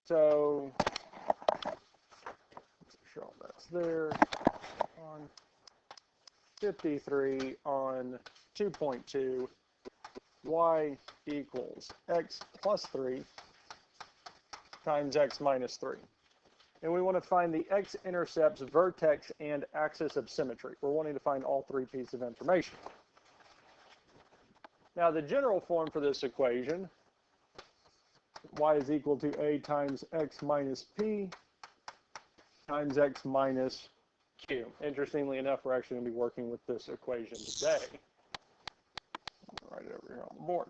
So, let's show that's there on 53 on 2.2, y equals x plus 3 times x minus 3. And we want to find the x-intercepts, vertex, and axis of symmetry. We're wanting to find all three pieces of information. Now, the general form for this equation, y is equal to a times x minus p times x minus q. Interestingly enough, we're actually going to be working with this equation today. I'll write it over here on the board.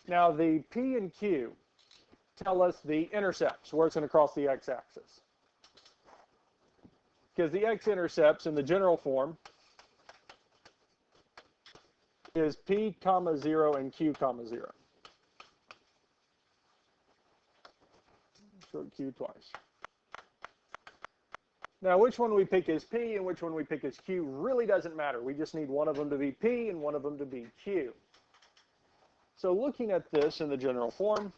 Now, the P and Q tell us the intercepts, where it's going to cross the x-axis. Because the x-intercepts in the general form is P comma 0 and Q comma 0. So Q twice. Now, which one we pick as P and which one we pick as Q really doesn't matter. We just need one of them to be P and one of them to be Q. So looking at this in the general form,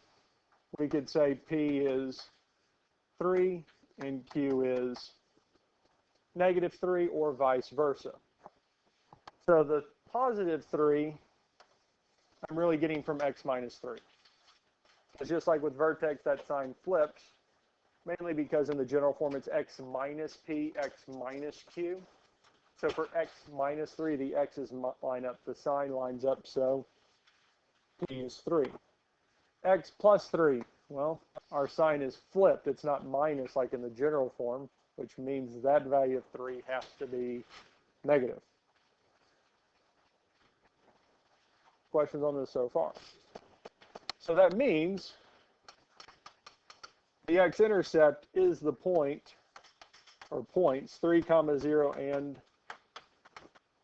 we could say P is 3 and Q is negative 3 or vice versa. So the positive 3, I'm really getting from x minus 3. It's just like with vertex, that sign flips, mainly because in the general form it's x minus P, x minus Q. So for x minus 3, the x's line up, the sign lines up, so P is 3. X plus 3, well, our sign is flipped. It's not minus like in the general form, which means that value of 3 has to be negative. Questions on this so far? So that means the x-intercept is the point, or points, 3 comma 0 and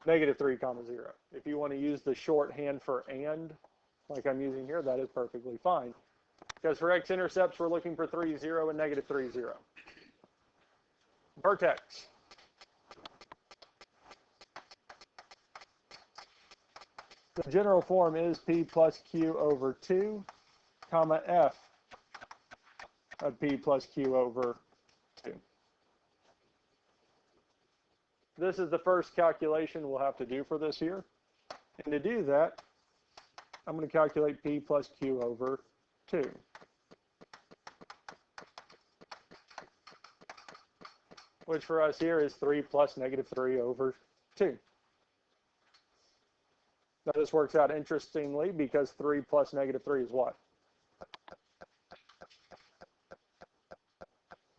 negative 3 comma 0. If you want to use the shorthand for and, like I'm using here, that is perfectly fine. Because for x-intercepts, we're looking for 3, 0 and negative 3, 0. Vertex. The general form is P plus Q over 2, comma F of P plus Q over 2. This is the first calculation we'll have to do for this here. And to do that, I'm going to calculate P plus Q over 2. Which for us here is 3 plus negative 3 over 2. Now this works out interestingly because 3 plus negative 3 is what?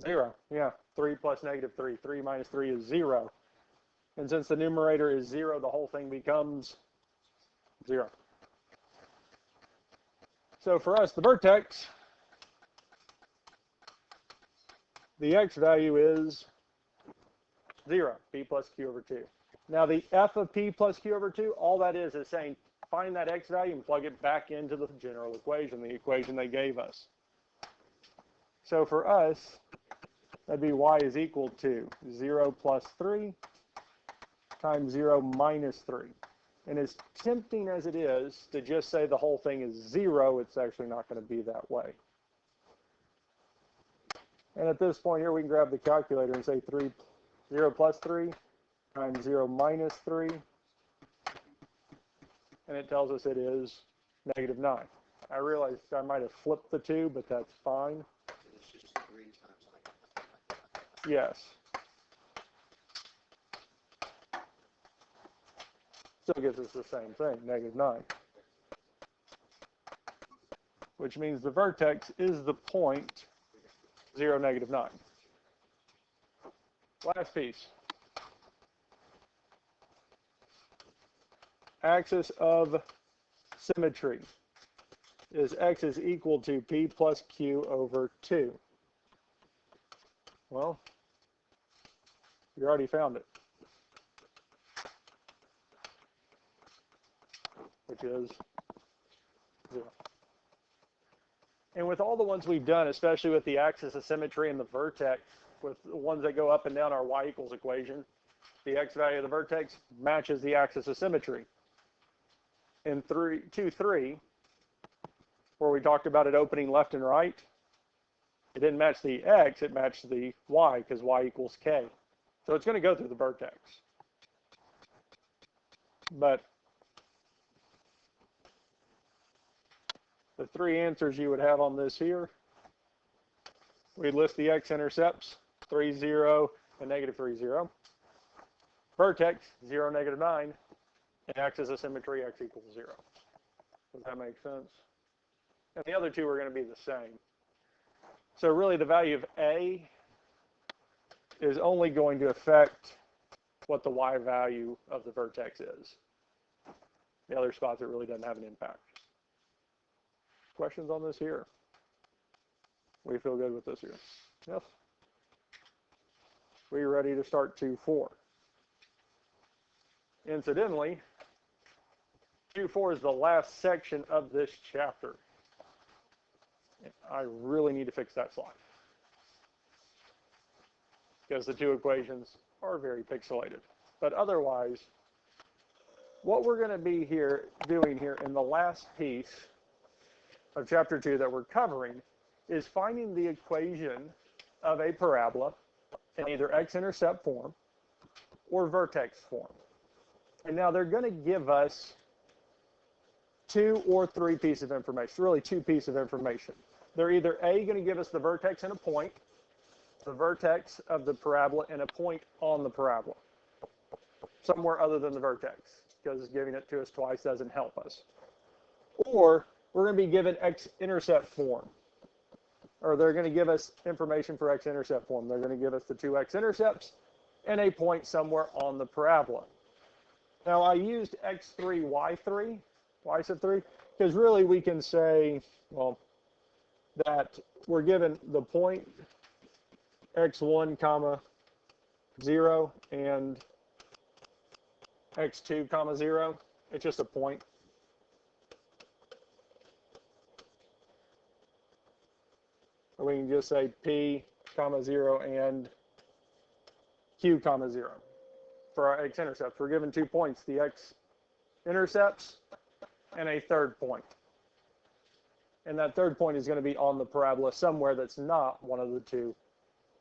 0. Yeah, 3 plus negative 3. 3 minus 3 is 0. And since the numerator is 0, the whole thing becomes 0. So for us, the vertex, the x value is 0, P plus Q over 2. Now the f of P plus Q over 2, all that is saying find that x value and plug it back into the general equation, the equation they gave us. So for us, that'd be y is equal to 0 plus 3 times 0 minus 3. And as tempting as it is to just say the whole thing is 0, it's actually not going to be that way. And at this point here, we can grab the calculator and say 0 plus 3 times 0 minus 3. And it tells us it is negative 9. I realized I might have flipped the 2, but that's fine. It's just 3 times like. Yes. Still gives us the same thing, negative 9. Which means the vertex is the point 0, negative 9. Last piece. Axis of symmetry is x is equal to P plus Q over 2. Well, you already found it, which is 0. And with all the ones we've done, especially with the axis of symmetry and the vertex, with the ones that go up and down our y equals equation, the x value of the vertex matches the axis of symmetry. In 2, 3, where we talked about it opening left and right. It didn't match the x, it matched the y, because y equals k. So it's going to go through the vertex. But the three answers you would have on this here, we'd list the x-intercepts, 3, 0, and negative 3, 0. Vertex, 0, negative 9, and axis of symmetry, x equals 0. Does that make sense? And the other two are going to be the same. So really the value of A is only going to affect what the y value of the vertex is. The other spots, it really doesn't have an impact. Questions on this here? We feel good with this here? Yes? We ready to start 2-4? Incidentally, 2-4 is the last section of this chapter. I really need to fix that slide, because the two equations are very pixelated. But otherwise, what we're going to be doing here in the last piece of chapter 2 that we're covering is finding the equation of a parabola in either x-intercept form or vertex form. And now they're going to give us 2 or 3 pieces of information, really 2 pieces of information. They're either A, going to give us the vertex and a point, the vertex of the parabola and a point on the parabola, somewhere other than the vertex, because giving it to us twice doesn't help us. Or we're going to be given x-intercept form, or they're going to give us information for x-intercept form. They're going to give us the 2 x-intercepts and a point somewhere on the parabola. Now I used x3, y3, y sub 3, because really we can say, well, that we're given the point x1 comma 0 and x2 comma 0. It's just a point. Or we can just say p comma 0 and q comma 0 for our x-intercepts. We're given 2 points, the x-intercepts and a third point. And that third point is going to be on the parabola somewhere that's not one of the 2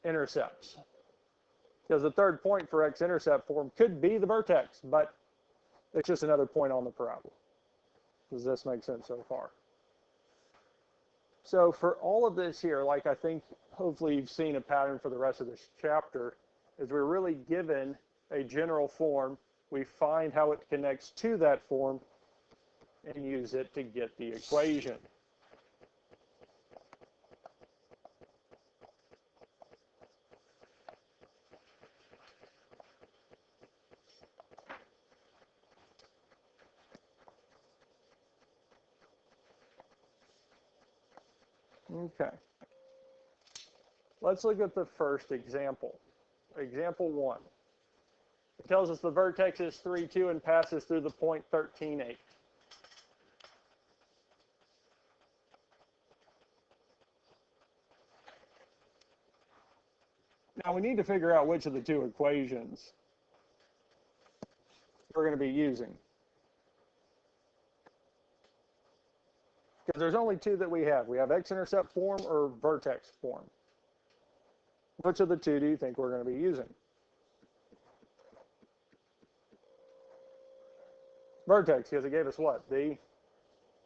intercepts. Because the third point for x-intercept form could be the vertex, but it's just another point on the parabola. Does this make sense so far? So for all of this here, like I think hopefully you've seen a pattern for the rest of this chapter, is we're really given a general form. We find how it connects to that form and use it to get the equation. Okay. Let's look at the first example. Example 1. It tells us the vertex is 3, 2 and passes through the point 13, 8. Now we need to figure out which of the 2 equations we're going to be using. Because there's only 2 that we have. We have x-intercept form or vertex form. Which of the 2 do you think we're going to be using? Vertex, because it gave us what? The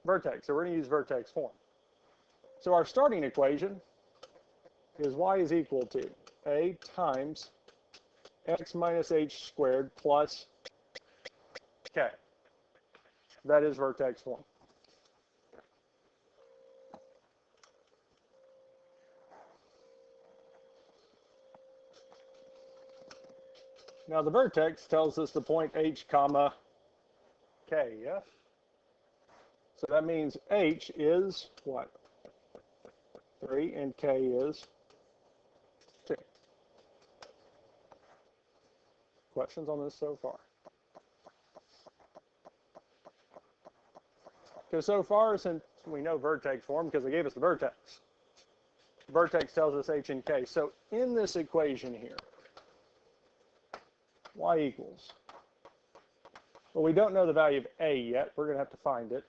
vertex. So we're going to use vertex form. So our starting equation is y is equal to a times x minus h squared plus k. That is vertex form. Now the vertex tells us the point h comma k, yes? So that means h is what? 3 and k is 2. Questions on this so far? Because so far, since we know vertex form, because they gave us the vertex, vertex tells us h and k. So in this equation here, y equals, well, we don't know the value of a yet. We're going to have to find it.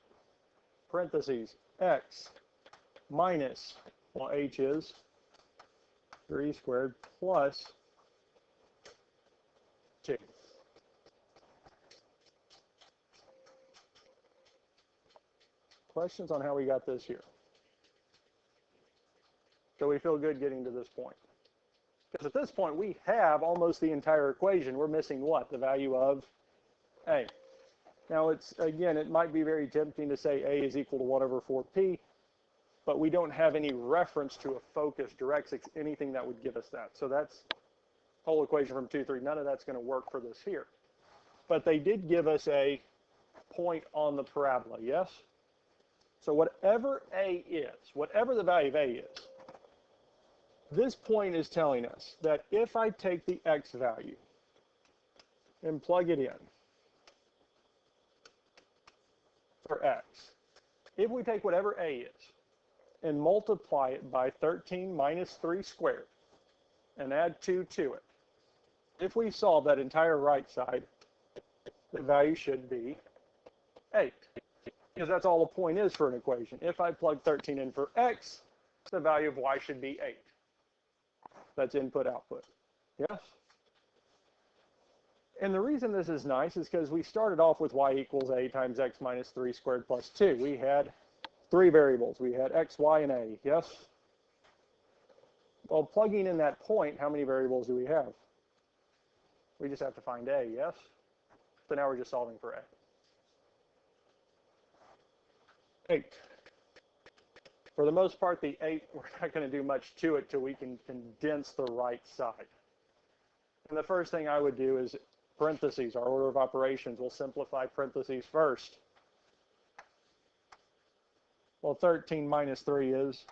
parentheses, x minus, well, h is 3 squared plus 2. Questions on how we got this here? So we feel good getting to this point. Because at this point, we have almost the entire equation. We're missing what? The value of a. Now, it's again, it might be very tempting to say a is equal to 1 over 4p, but we don't have any reference to a focus, directrix, anything that would give us that. So that's whole equation from 2, 3. None of that's going to work for this here. But they did give us a point on the parabola, yes? So whatever a is, whatever the value of a is, this point is telling us that if I take the x value and plug it in for x, if we take whatever a is and multiply it by 13 minus 3 squared and add 2 to it, if we solve that entire right side, the value should be 8. Because that's all a point is for an equation. If I plug 13 in for x, the value of y should be 8. That's input, output. Yes? And the reason this is nice is because we started off with y equals a times x minus 3 squared plus 2. We had 3 variables. We had x, y, and a. Yes? Well, plugging in that point, how many variables do we have? We just have to find a, yes? So now we're just solving for a. 8. For the most part, the 8, we're not going to do much to it till we can condense the right side. And the first thing I would do is parentheses, our order of operations. We'll simplify parentheses first. Well, 13 minus 3 is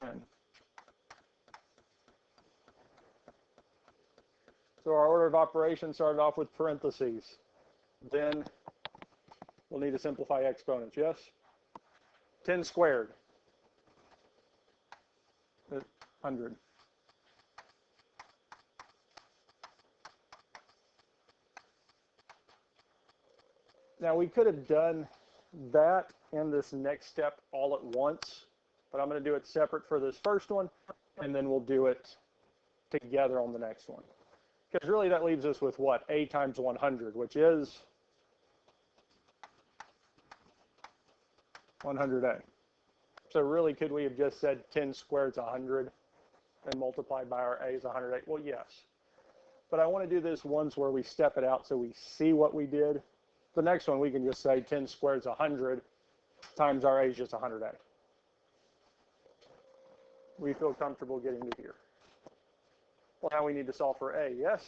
10. So our order of operations started off with parentheses. Then we'll need to simplify exponents, yes? 10 squared, 100. Now we could have done that and this next step all at once, but I'm going to do it separate for this first one, and then we'll do it together on the next one. Because really that leaves us with what? A times 100, which is 100a. So really, could we have just said 10 squared is 100 and multiplied by our a is 108? Well, yes. But I want to do this once where we step it out so we see what we did. The next one, we can just say 10 squared is 100 times our a is just 100a. We feel comfortable getting to here. Well, now we need to solve for a, yes?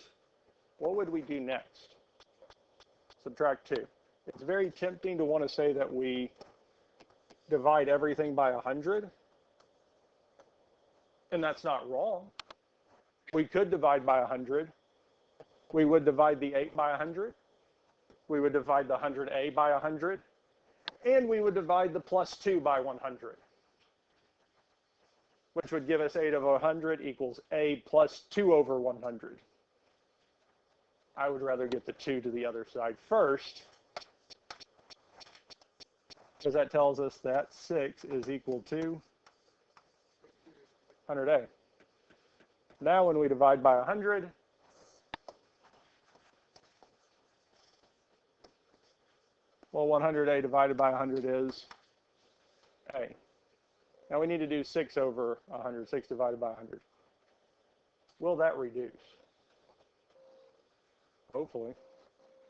What would we do next? Subtract 2. It's very tempting to want to say that we divide everything by 100, and that's not wrong. We could divide by 100. We would divide the 8 by 100. We would divide the 100a by 100, and we would divide the plus 2 by 100, which would give us 8 over 100 equals a plus 2 over 100. I would rather get the 2 to the other side first, because that tells us that 6 is equal to 100a. Now when we divide by 100, well, 100a divided by 100 is a. Now we need to do 6 over 100, 6 divided by 100. Will that reduce? Hopefully.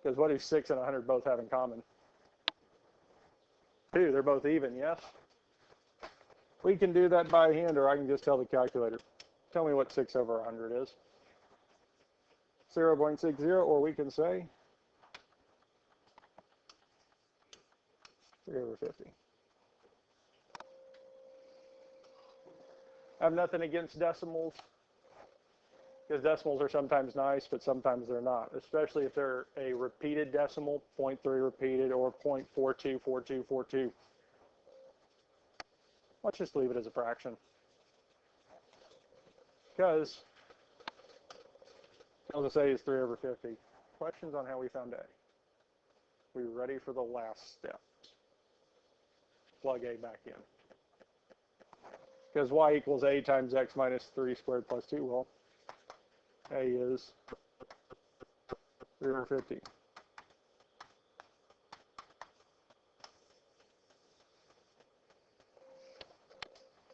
Because what do 6 and 100 both have in common? 2, they're both even, yes? We can do that by hand, or I can just tell the calculator. Tell me what 6 over 100 is. 0.60, or we can say 3 over 50. I have nothing against decimals, because decimals are sometimes nice, but sometimes they're not, especially if they're a repeated decimal, 0.3 repeated, or 0.424242. Let's just leave it as a fraction. Because, I'll just say is 3 over 50. Questions on how we found A? We ready for the last step? plug a back in. Because y equals a times x minus 3 squared plus 2. Well, a is 350.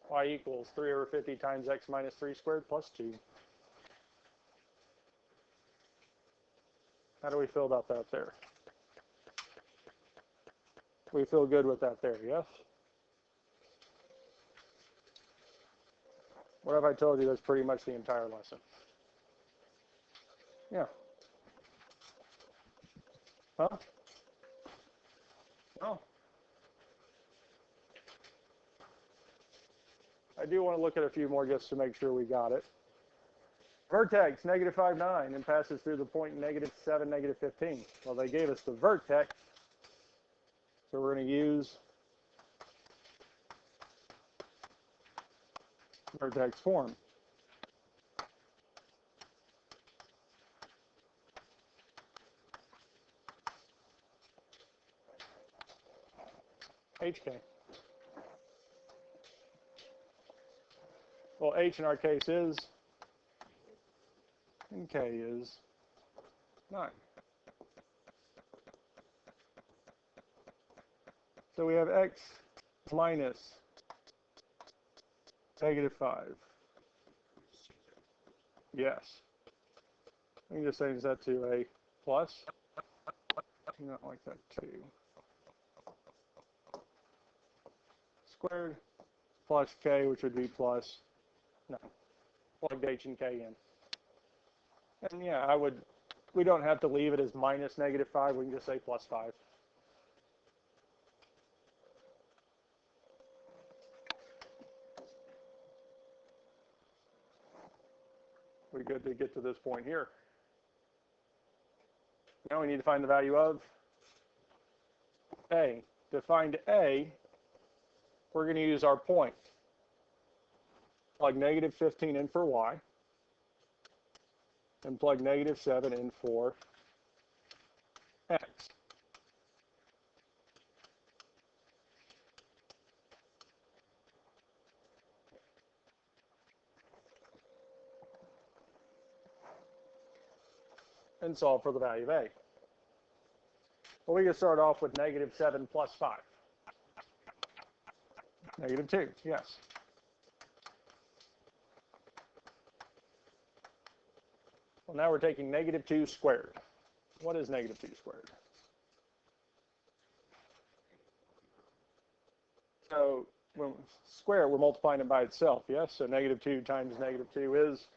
Y equals 350 times x minus 3 squared plus 2. How do we feel about that there? We feel good with that there, yes? What have I told you? That's pretty much the entire lesson. Yeah. Huh? No. I do want to look at a few more just to make sure we got it. Vertex, negative 5, 9, and passes through the point negative 7, negative 15. Well, they gave us the vertex, so we're going to use vertex form. HK. Well, H in our case is, and K is 9. So we have x minus negative 5. Yes. We can just change that to a plus. Not like that, 2. Squared plus k, which would be plus, no, plug h and k in. And yeah, we don't have to leave it as minus negative 5. We can just say plus 5. We're good to get to this point here. Now we need to find the value of a. To find a, we're going to use our point. Plug negative 15 in for y, and plug negative 7 in for x. And solve for the value of a. Well, we can start off with negative 7 plus 5. Negative 2, yes. Well, now we're taking negative 2 squared. What is negative 2 squared? So when square, we're multiplying it by itself, yes? So negative 2 times negative 2 is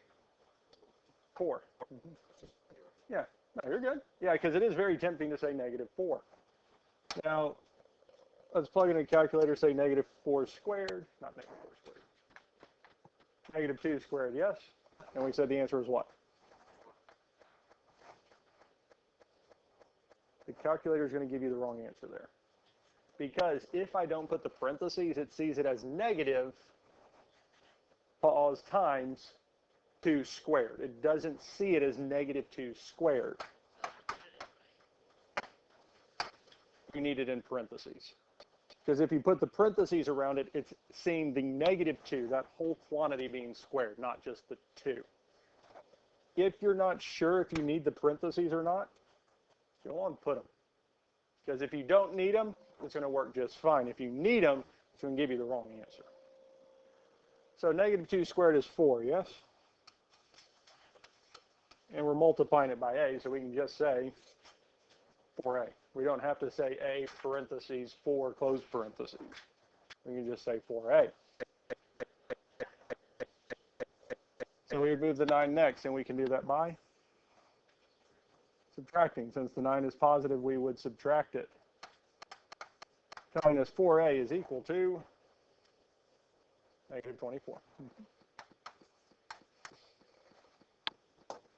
4. Yeah, no, you're good. Yeah, because it is very tempting to say negative 4. Now, let's plug in a calculator, say negative 4 squared, not negative 4 squared. Negative 2 squared, yes? And we said the answer is what? The calculator is going to give you the wrong answer there. Because if I don't put the parentheses, it sees it as negative pause times 2 squared. It doesn't see it as negative 2 squared. You need it in parentheses. Because if you put the parentheses around it, it's seeing the negative 2, that whole quantity being squared, not just the 2. If you're not sure if you need the parentheses or not, go on and put them. Because if you don't need them, it's going to work just fine. If you need them, it's going to give you the wrong answer. So negative 2 squared is 4, yes? And we're multiplying it by a, so we can just say 4a. We don't have to say a parentheses 4 close parentheses. We can just say 4a. So we would move the 9 next, and we can do that by subtracting. Since the 9 is positive, we would subtract it. Telling us 4a is equal to negative 24.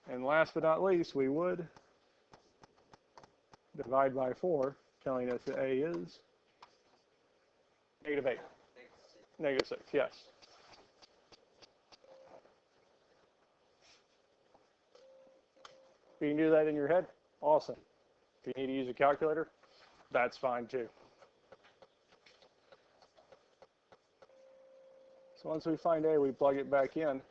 And last but not least, we would divide by 4, telling us that a is negative 8. Negative 6, yes. If you can do that in your head, awesome. If you need to use a calculator, that's fine too. So once we find A, we plug it back in.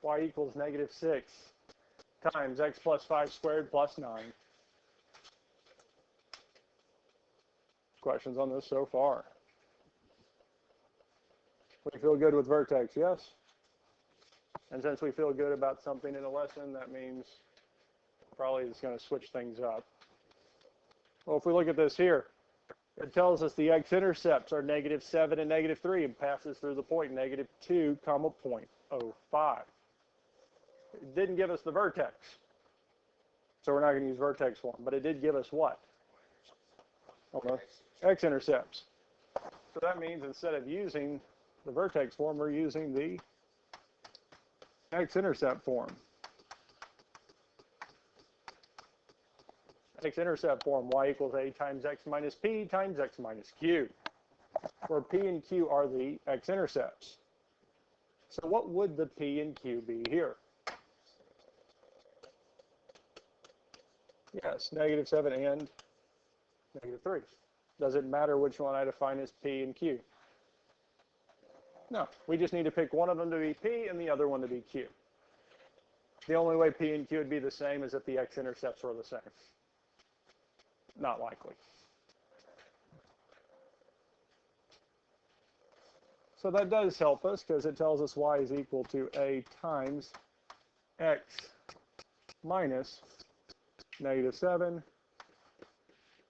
Y equals -6 times x plus 5 squared plus 9. Questions on this so far? We feel good with vertex, yes? And since we feel good about something in a lesson, that means probably it's going to switch things up. Well, if we look at this here, it tells us the x-intercepts are -7 and -3 and passes through the point -2, 0.05. It didn't give us the vertex, so we're not going to use vertex form, but it did give us what? X-intercepts. So that means instead of using the vertex form, we're using the x-intercept form. X-intercept form, y equals a times x minus p times x minus q, where p and q are the x-intercepts. So what would the p and q be here? Yes, -7 and -3. Does it matter which one I define as p and q? No, we just need to pick one of them to be p and the other one to be q. The only way p and q would be the same is if the x-intercepts were the same. Not likely. So that does help us because it tells us y is equal to a times x minus -7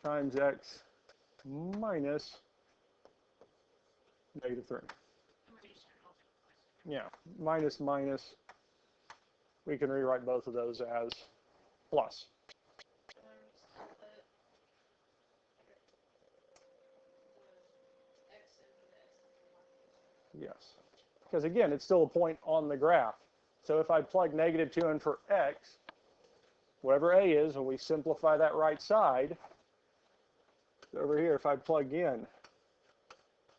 times x minus -3. Yeah, minus minus, we can rewrite both of those as plus. Yes, because again, it's still a point on the graph. So if I plug -2 in for x, whatever a is, when we simplify that right side, over here, if I plug in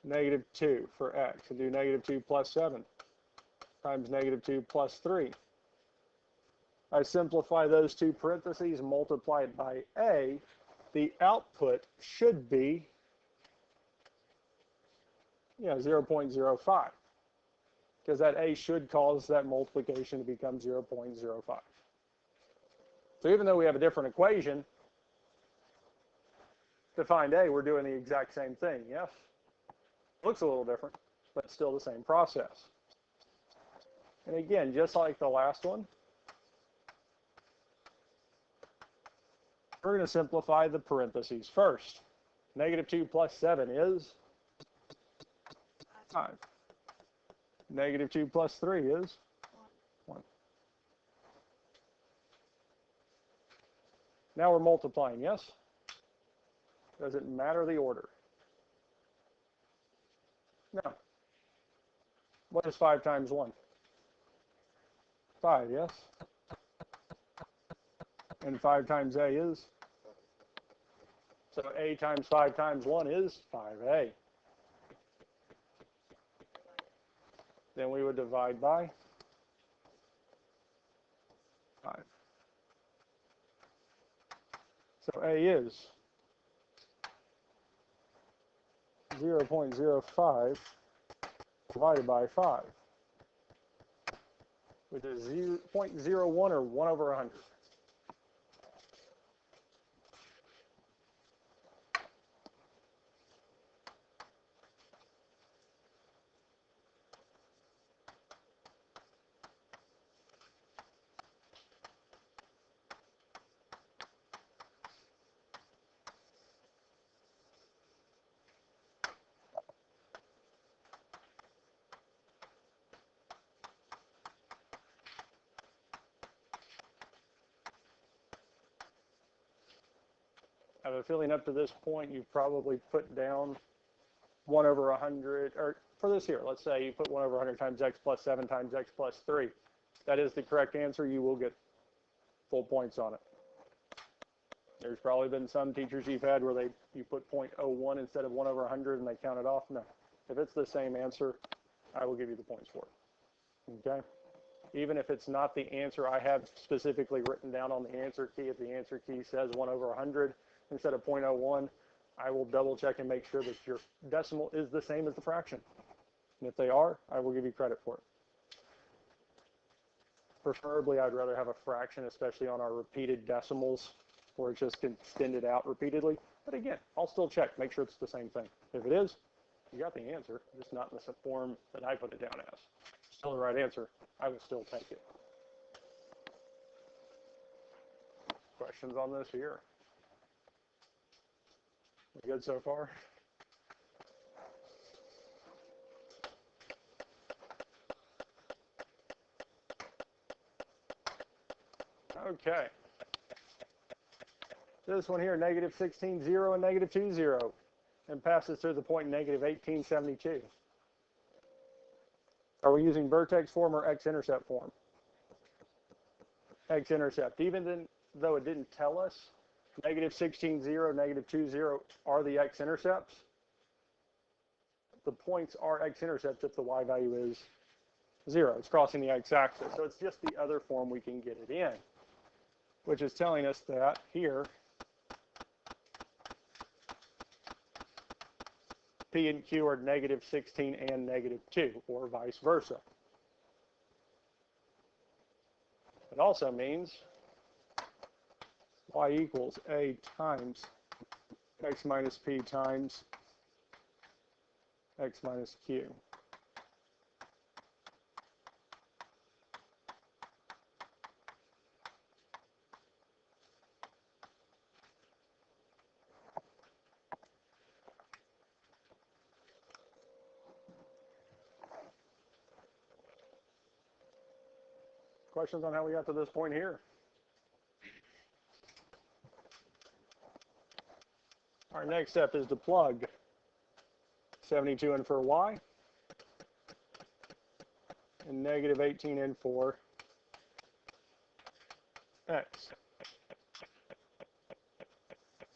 -2 for x and do -2 plus 7 times -2 plus 3, I simplify those two parentheses, multiply it by a, the output should be 0.05, because that a should cause that multiplication to become 0.05. So even though we have a different equation to find a, we're doing the exact same thing, yes? Looks a little different, but still the same process. And again, just like the last one, we're going to simplify the parentheses first. -2 plus 7 is 5. -2 plus 3 is 1. Now we're multiplying, yes? Does it matter the order? No. What is 5 times 1? 5, yes? And 5 times a is? So a times 5 times 1 is 5a. Then we would divide by 5. So a is 0.05 divided by 5, which is 0.01 or 1 over 100. I have a feeling up to this point you've probably put down 1 over 100, or for this here, let's say you put 1 over 100 times x plus 7 times x plus 3. That is the correct answer. You will get full points on it. There's probably been some teachers you've had where you put 0.01 instead of 1 over 100 and they count it off. No. If it's the same answer, I will give you the points for it. Okay? even if it's not the answer I have specifically written down on the answer key. If the answer key says 1 over 100 instead of 0.01, I will double check and make sure that your decimal is the same as the fraction. And if they are, I will give you credit for it. Preferably, I'd rather have a fraction, especially on our repeated decimals, where it's just extended out repeatedly. But again, I'll still check, make sure it's the same thing. If it is, you got the answer, just not in the form that I put it down as. Still the right answer, I would still take it. Questions on this here? We good so far? Okay. This one here, negative 16, 0, and negative 2, 0, and passes through the point negative 1872. Are we using vertex form or x-intercept form? X-intercept. Even though it didn't tell us, negative 16, 0, negative 2, 0 are the x-intercepts. The points are x-intercepts if the y value is 0. It's crossing the x-axis. So it's just the other form we can get it in, which is telling us that here, P and Q are negative 16 and negative 2, or vice versa. It also means y equals A times x minus P times x minus Q. Questions on how we got to this point here? Our next step is to plug 72 in for y and negative 18 in for x.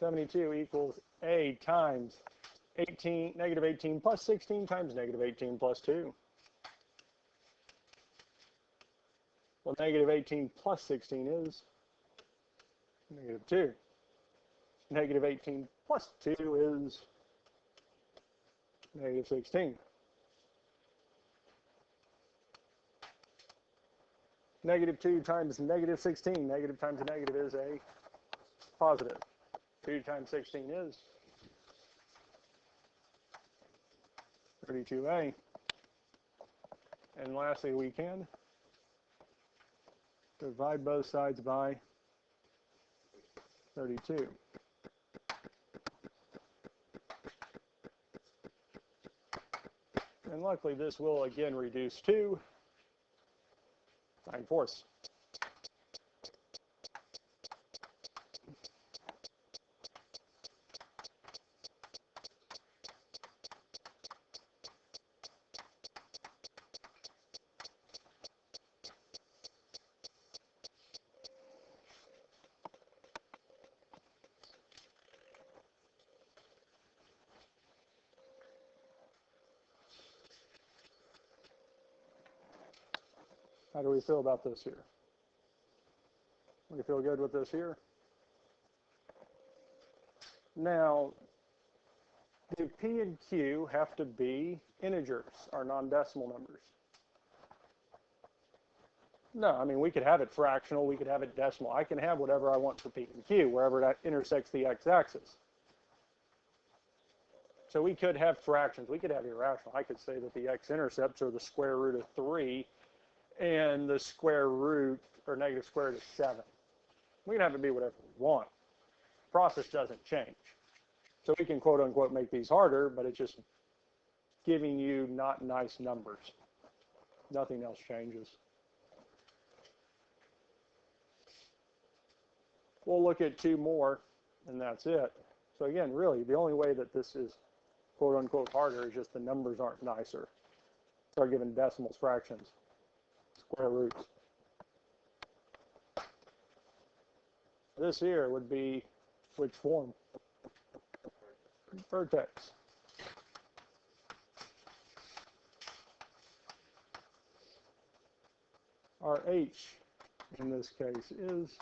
72 equals A times 18, negative 18 plus 16 times negative 18 plus 2. Well, negative 18 plus 16 is negative 2. Negative 18 plus 2 is negative 16. Negative 2 times negative 16. Negative times a negative is a positive. 2 times 16 is 32a. And lastly, we can divide both sides by 32. And luckily, this will again reduce to 9/4. How do we feel about this here? We feel good with this here? Now, do P and Q have to be integers, or non-decimal numbers? No, I mean, we could have it fractional, we could have it decimal. I can have whatever I want for P and Q, wherever that intersects the x-axis. So we could have fractions, we could have irrational. I could say that the x-intercepts are the square root of 3, and the square root, or negative square root of 7. We can have it be whatever we want. The process doesn't change. So we can quote unquote make these harder, but it's just giving you not nice numbers. Nothing else changes. We'll look at 2 more, and that's it. So again, really, the only way that this is quote unquote harder is just the numbers aren't nicer. Start giving decimals, fractions, square roots. This here would be which form? Vertex. our h in this case is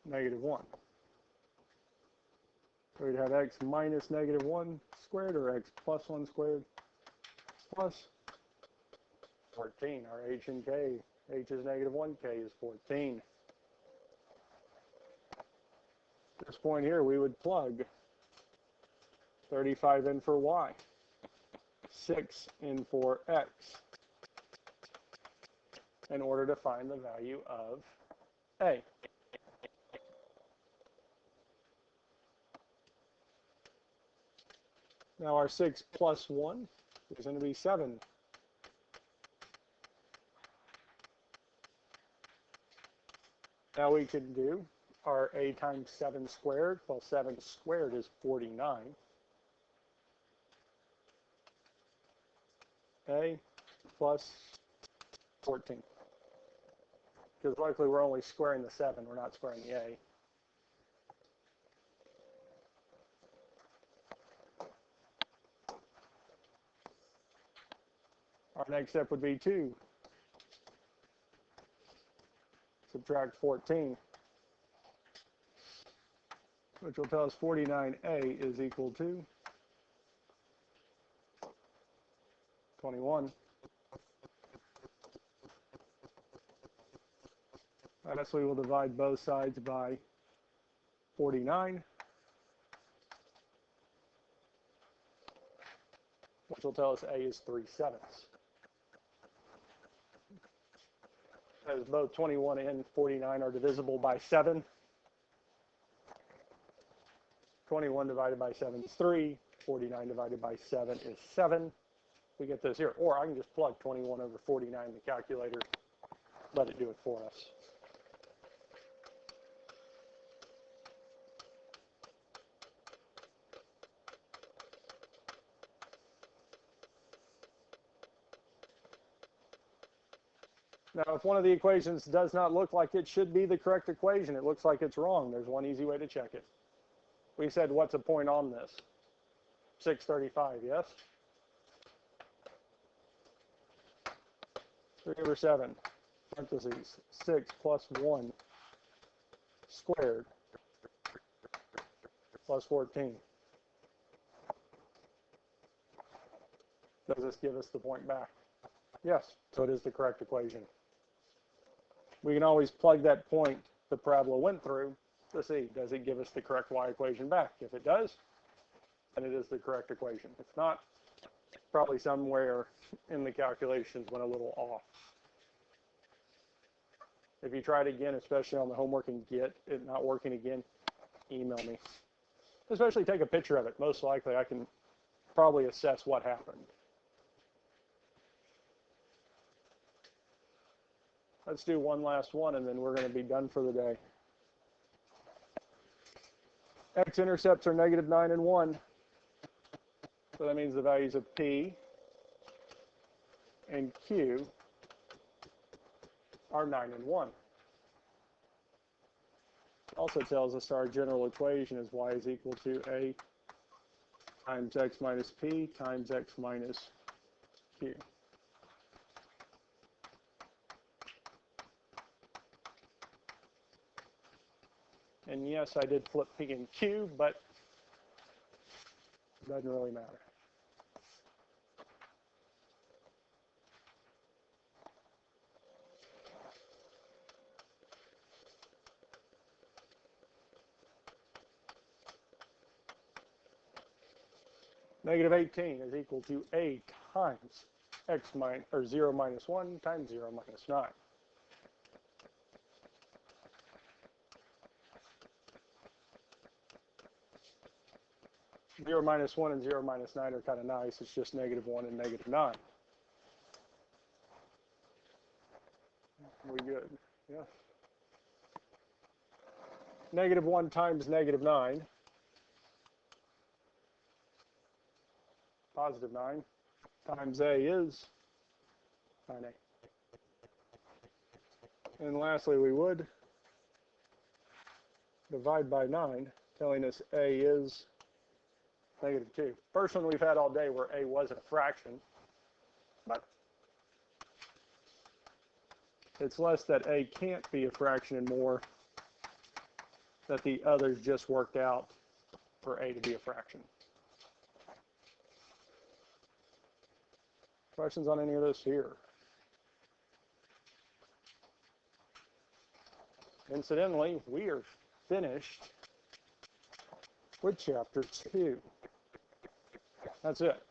-1. So we'd have x minus -1 squared or x plus 1 squared plus 14. Our h and k, h is -1, k is 14. At this point here, we would plug 35 in for y, 6 in for x, in order to find the value of a. Now our 6 plus 1 is going to be 7. Now we can do our a times 7 squared. Well, 7 squared is 49. A plus 14. Because likely we're only squaring the 7, we're not squaring the a. Our next step would be to subtract 14, which will tell us 49a is equal to 21. Lastly, we'll divide both sides by 49, which will tell us a is 3/7. As both 21 and 49 are divisible by 7. 21 divided by 7 is 3. 49 divided by 7 is 7. We get this here. Or I can just plug 21 over 49 in the calculator, let it do it for us. Now, if one of the equations does not look like it should be the correct equation, it looks like it's wrong, there's one easy way to check it. We said, what's a point on this? 635, yes? 3/7, parentheses, 6 plus 1 squared plus 14. Does this give us the point back? Yes, so it is the correct equation. We can always plug that point the parabola went through to see, does it give us the correct y equation back? If it does, then it is the correct equation. If not, probably somewhere in the calculations went a little off. If you try it again, especially on the homework, and get it not working again, email me. Especially take a picture of it. Most likely I can probably assess what happened. Let's do one last one, and then we're going to be done for the day. X-intercepts are -9 and 1. So that means the values of P and Q are 9 and 1. Also tells us our general equation is y is equal to A times X minus P times X minus Q. And yes, I did flip P and Q, but it doesn't really matter. -18 is equal to A times X minus, or 0 minus 1 times 0 minus 9. Zero minus 1 and 0 minus 9 are kind of nice. It's just -1 and -9. We good? Yeah. -1 times -9. +9 times A is 9A. And lastly, we would divide by 9, telling us A is -2. First one we've had all day where A wasn't a fraction, but it's less that A can't be a fraction and more that the others just worked out for A to be a fraction. Questions on any of this here? Incidentally, we are finished with chapter 2. That's it.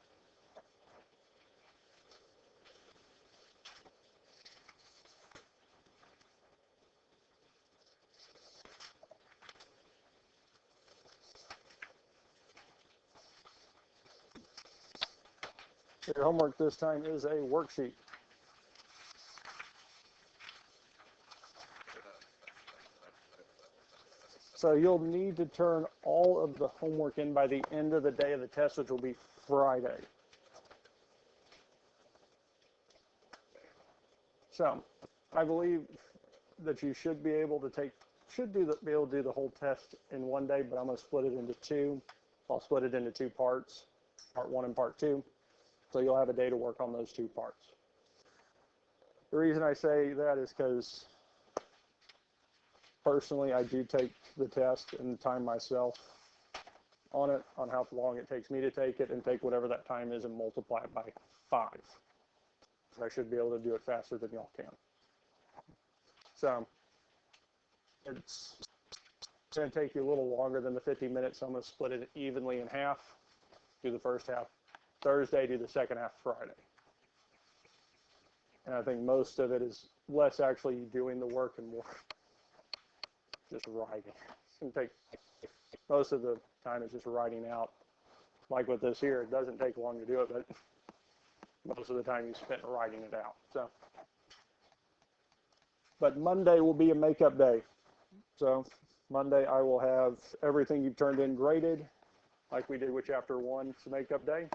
Your homework this time is a worksheet. So you'll need to turn all of the homework in by the end of the day of the test, which will be Friday. So I believe that you should be able to be able to do the whole test in one day, but I'm going to split it into two. I'll split it into two parts, part 1 and part 2. So you'll have a day to work on those two parts. The reason I say that is because personally, I do take the test and time myself on it, on how long it takes me to take it, and take whatever that time is and multiply it by 5. I should be able to do it faster than y'all can. So it's going to take you a little longer than the 50 minutes, so I'm going to split it evenly in half. Do the first half Thursday, do the second half Friday. And I think most of it is less actually doing the work and more just writing. It's going to take most of the time is just writing out. Like with this here, it doesn't take long to do it, but most of the time you spent writing it out. So, but Monday will be a makeup day. So Monday I will have everything you've turned in graded, like we did with chapter 1. It's a makeup day.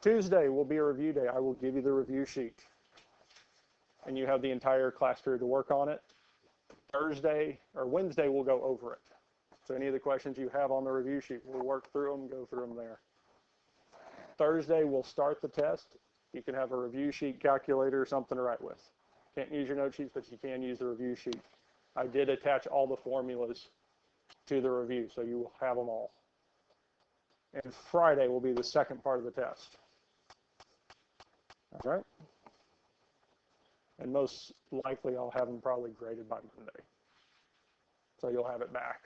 Tuesday will be a review day. I will give you the review sheet, and you have the entire class period to work on it. Thursday or Wednesday we'll go over it. So any of the questions you have on the review sheet, we'll work through them, go through them there. Thursday we'll start the test. You can have a review sheet, calculator, or something to write with. Can't use your note sheets, but you can use the review sheet. I did attach all the formulas to the review, so you will have them all. And Friday will be the second part of the test. All right? And most likely I'll have them probably graded by Monday. So you'll have it back.